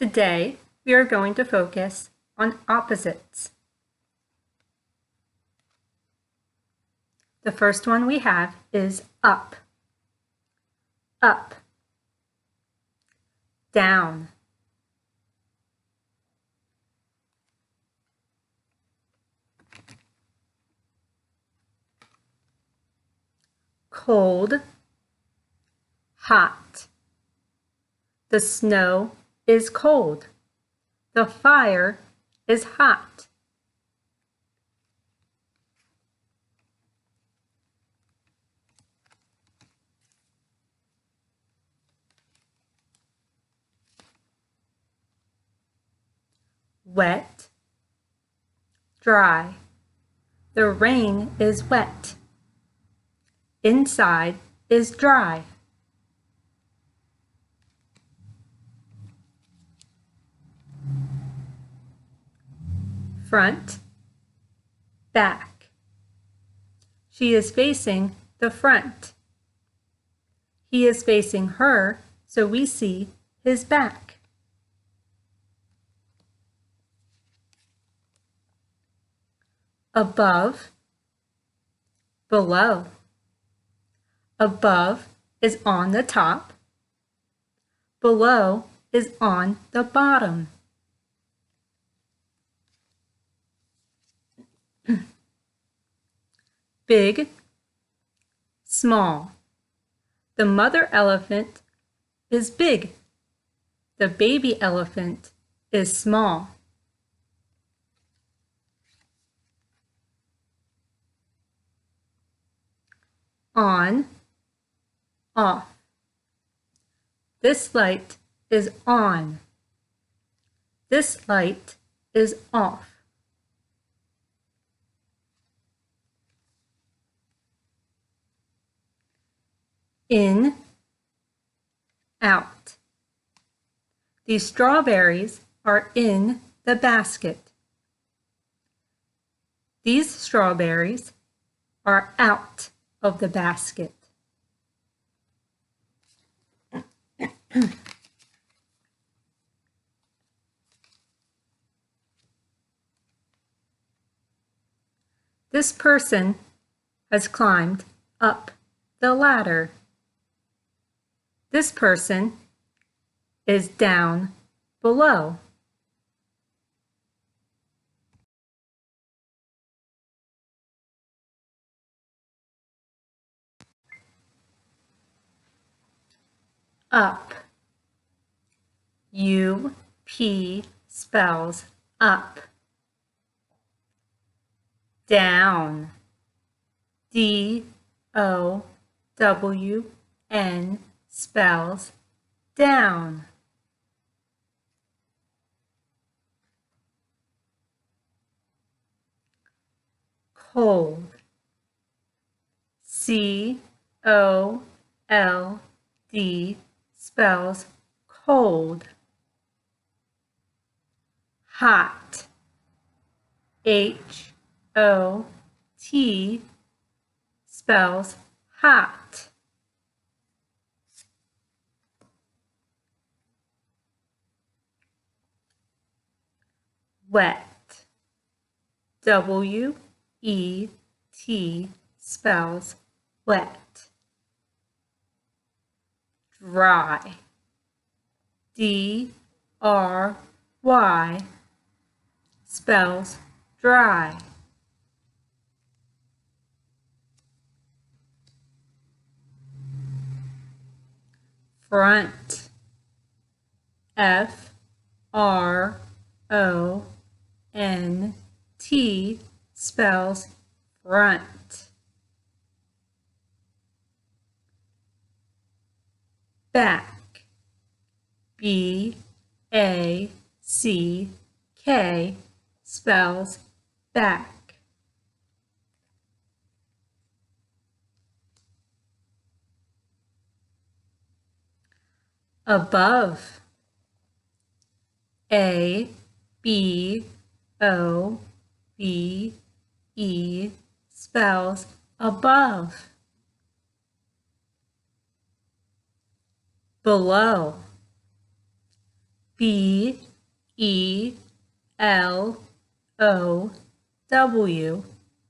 Today, we are going to focus on opposites. The first one we have is up, up, down, cold, hot. The snow is cold. The fire is hot. Wet, dry. The rain is wet. Inside is dry. Front, back. She is facing the front. He is facing her, so we see his back. Above, below. Above is on the top. Below is on the bottom. Big, small. The mother elephant is big. The baby elephant is small. On, off. This light is on. This light is off. In, out. These strawberries are in the basket. These strawberries are out of the basket. This person has climbed up the ladder. This person is down below. Up. U-P spells up. Down. D-O-W-N spells down. Cold. C-O-L-D spells cold. Hot. H-O-T spells hot. Wet. W-E-T spells wet. Dry. D-R-Y spells dry. Front. F-R-O-N-T spells front. Back. B-A-C-K spells back. Above. A-B-O-V-E spells above. Below. B-E-L-O-W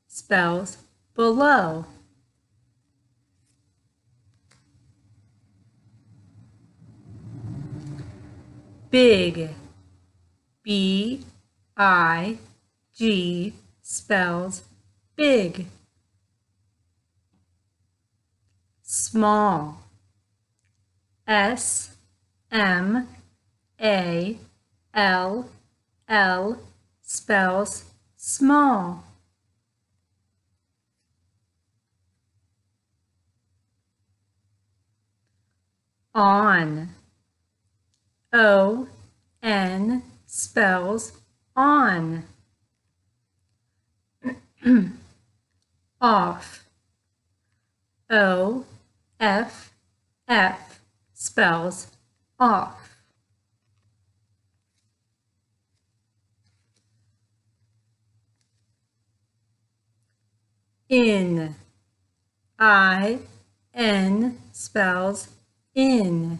spells below. Big, B-I-G spells big. Small, S-M-A-L-L spells small. On, O-N spells on. Off, O-F-F spells off. In, I-N spells in.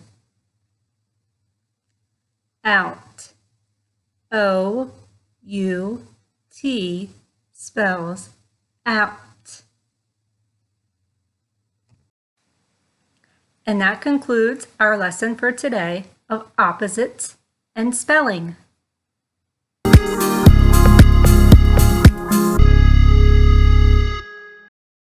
Out, O-U-T spells out. And that concludes our lesson for today of opposites and spelling.